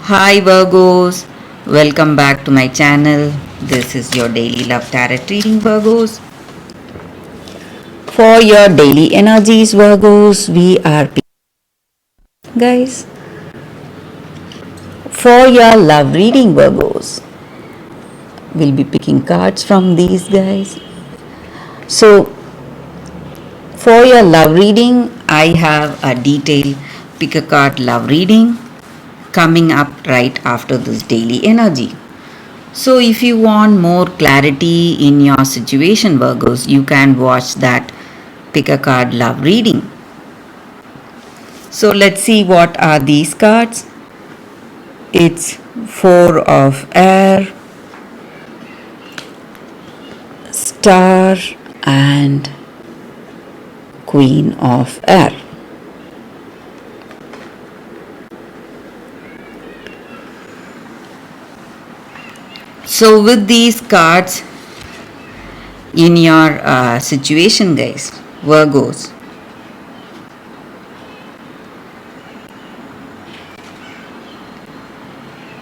Hi Virgos, welcome back to my channel. This is your daily love tarot reading, Virgos. For your daily energies, Virgos, we are guys. For your love reading, Virgos, we'll be picking cards from these guys. So, for your love reading, I have a detailed pick a card love reading coming up right after this daily energy. So, if you want more clarity in your situation, Virgos, you can watch that pick a card love reading. So, let's see what are these cards. It's Four of Air, Star, and Queen of Air. So, with these cards in your situation, guys, Virgos,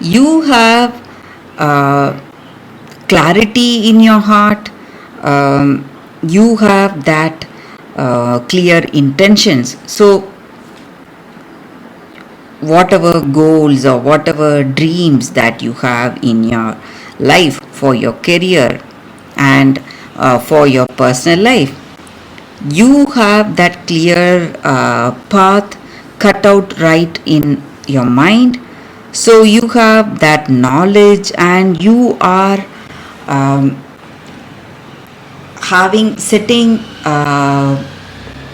you have uh, clarity in your heart. You have that clear intentions. So, whatever goals or whatever dreams that you have in your life for your career and for your personal life, you have that clear path cut out right in your mind. So you have that knowledge and you are um, having setting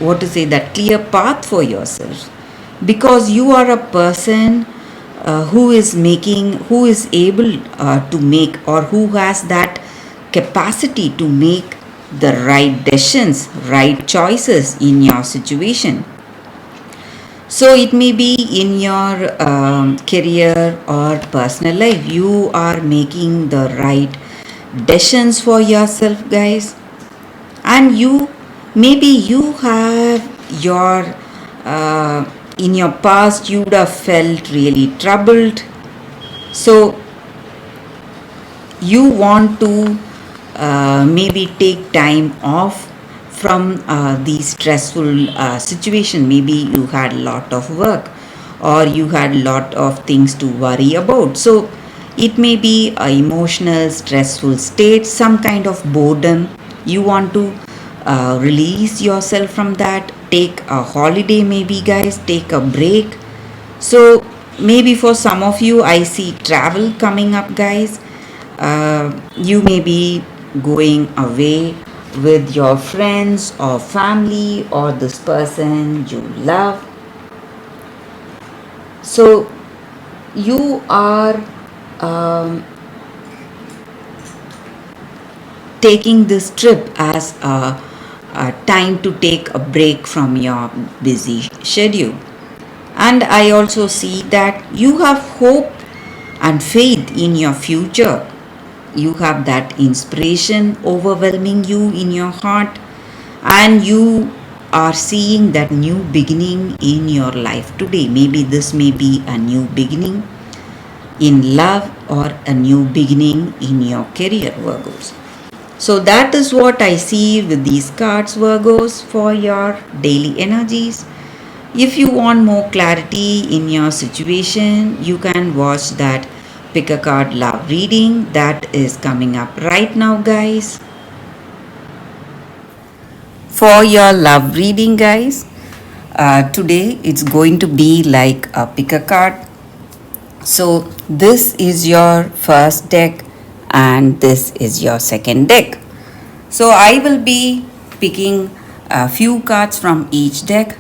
what to say that clear path for yourself, because you are a person who is able to make, or who has that capacity to make the right decisions, right choices in your situation. So it may be in your career or personal life, you are making the right decisions for yourself, guys. And you, maybe you have your in your past you would have felt really troubled. So you want to maybe take time off from the stressful situation. Maybe you had a lot of work or you had a lot of things to worry about. So it may be a emotional stressful state, some kind of boredom. You want to release yourself from that, take a holiday, maybe, guys, take a break. So maybe for some of you, I see travel coming up, guys. You may be going away with your friends or family or this person you love. So you are um, taking this trip as a time to take a break from your busy schedule. And I also see that you have hope and faith in your future. You have that inspiration overwhelming you in your heart, and you are seeing that new beginning in your life today. Maybe this may be a new beginning in love or a new beginning in your career, Virgos. So that is what I see with these cards, Virgos, for your daily energies. If you want more clarity in your situation, you can watch that pick a card love reading that is coming up right now, guys. For your love reading, guys, today it's going to be like a pick a card. So this is your first deck and this is your second deck. So I will be picking a few cards from each deck.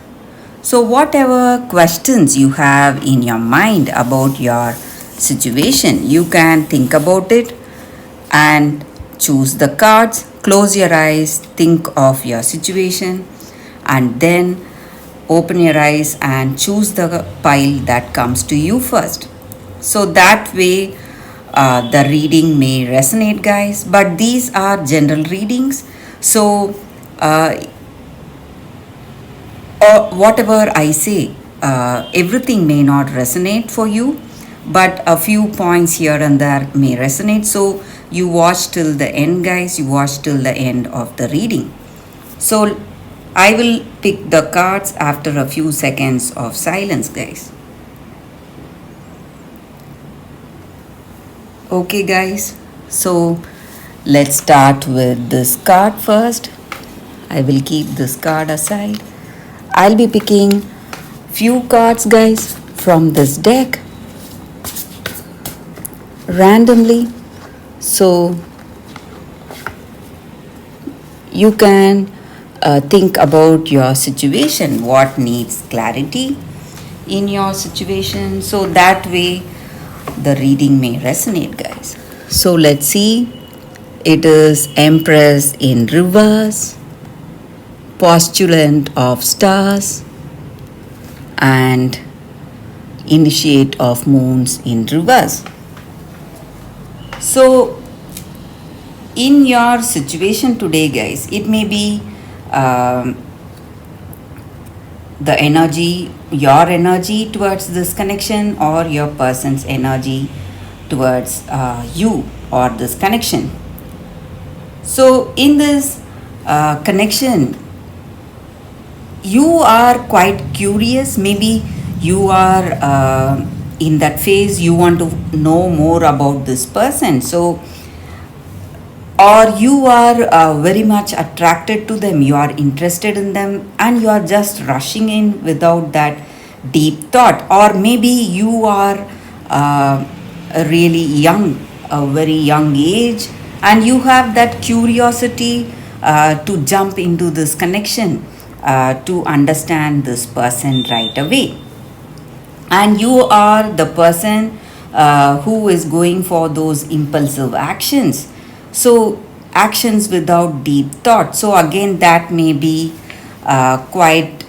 So whatever questions you have in your mind about your situation, you can think about it and choose the cards. Close your eyes, think of your situation, and then open your eyes and choose the pile that comes to you first. So that way, the reading may resonate, guys. But these are general readings. So, or whatever I say, everything may not resonate for you, but a few points here and there may resonate. So you watch till the end, guys. You watch till the end of the reading. So I will pick the cards after a few seconds of silence, guys. Okay, guys. So let's start with this card first. I will keep this card aside. I'll be picking few cards, guys, from this deck randomly. So you can think about your situation, what needs clarity in your situation, so that way the reading may resonate, guys. So let's see. It is Empress in reverse, Postulant of stars, and Initiate of moons in reverse. So in your situation today, guys, it may be the energy, your energy towards this connection, or your person's energy towards you or this connection. So in this connection, you are quite curious. Maybe you are in that phase, you want to know more about this person. So or you are very much attracted to them, you are interested in them, and you are just rushing in without that deep thought. Or maybe you are really young, a very young age, and you have that curiosity to jump into this connection, to understand this person right away. And you are the person who is going for those impulsive actions. So actions without deep thought. So again, that may be quite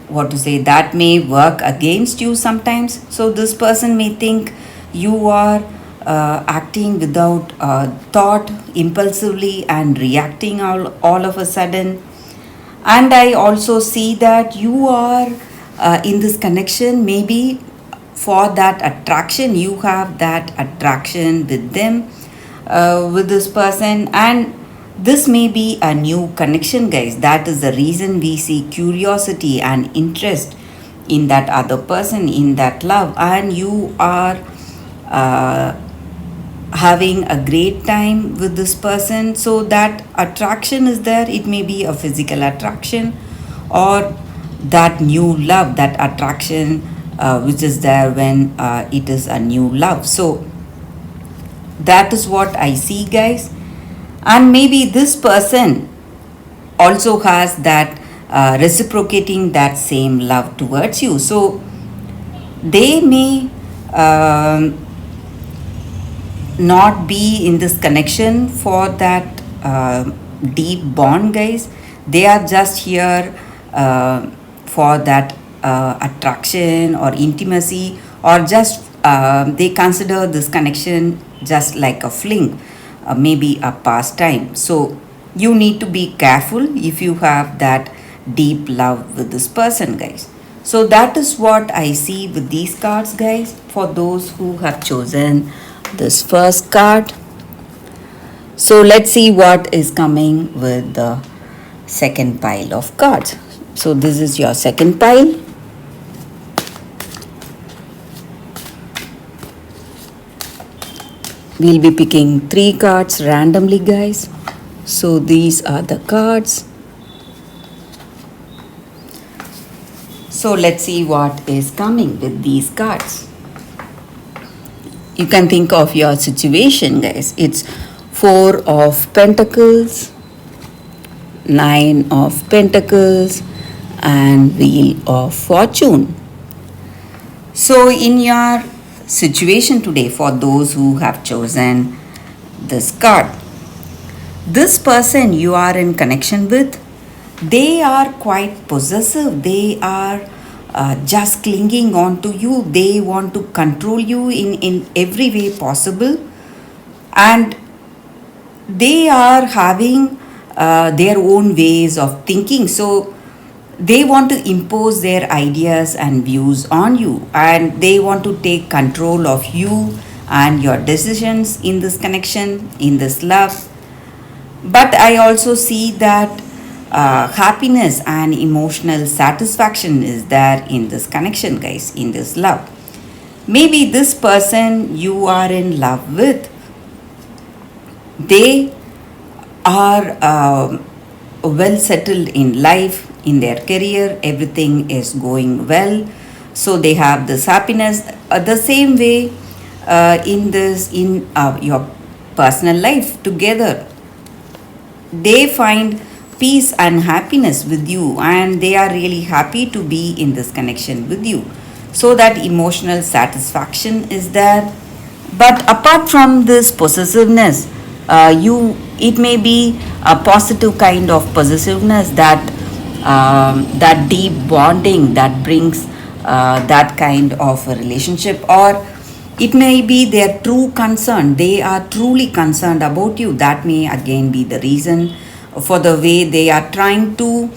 what to say, that may work against you sometimes. So this person may think you are acting without thought, impulsively, and reacting all of a sudden. And I also see that you are in this connection, maybe for that attraction, you have that attraction with them, with this person, and this may be a new connection, guys. That is the reason we see curiosity and interest in that other person, in that love, and you are having a great time with this person. So that attraction is there. It may be a physical attraction, or that new love, that attraction which is there when it is a new love. So that is what I see, guys. And maybe this person also has that reciprocating that same love towards you. So they may not be in this connection for that deep bond, guys. They are just here for that attraction or intimacy, or just they consider this connection just like a fling, maybe a pastime. So you need to be careful if you have that deep love with this person, guys. So that is what I see with these cards, guys, for those who have chosen this first card. So let's see what is coming with the second pile of cards. So this is your second pile. We'll be picking 3 cards randomly, guys. So these are the cards. So let's see what is coming with these cards. You can think of your situation, guys. It's 4 of Pentacles, 9 of Pentacles, and Wheel of Fortune. So in your situation today, for those who have chosen this card, this person you are in connection with, they are quite possessive. They are just clinging on to you. They want to control you in every way possible, and they are having their own ways of thinking. So They want to impose their ideas and views on you, and they want to take control of you and your decisions in this connection, in this love. But I also see that happiness and emotional satisfaction is there in this connection, guys, in this love. Maybe this person you are in love with, they are well settled in life, in their career, everything is going well. So they have this happiness. The same way in your personal life together, they find peace and happiness with you, and they are really happy to be in this connection with you, so that emotional satisfaction is there. But apart from this possessiveness, you it may be a positive kind of possessiveness, that that deep bonding that brings that kind of a relationship. Or it may be their true concern, they are truly concerned about you. That may again be the reason for the way they are trying to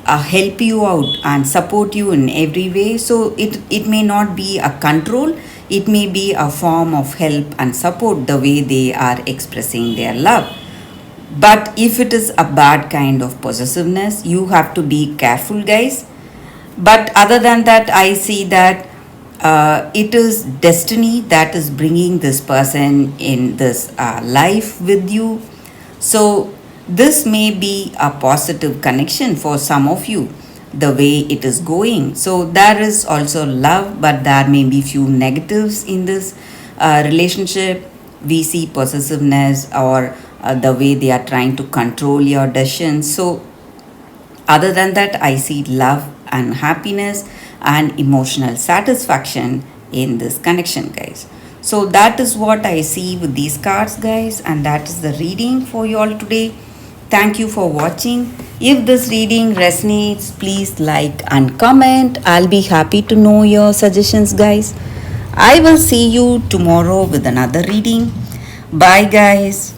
help you out and support you in every way. So it may not be a control, it may be a form of help and support, the way they are expressing their love. But if it is a bad kind of possessiveness, you have to be careful, guys. But other than that, I see that it is destiny that is bringing this person in this life with you. So this may be a positive connection for some of you, the way it is going. So there is also love, but there may be few negatives in this relationship. We see possessiveness, or the way they are trying to control your decisions. So other than that, I see love and happiness and emotional satisfaction in this connection, guys. So that is what I see with these cards, guys, and that is the reading for you all today. Thank you for watching. If this reading resonates, please like and comment. I'll be happy to know your suggestions, guys. I will see you tomorrow with another reading. Bye, guys.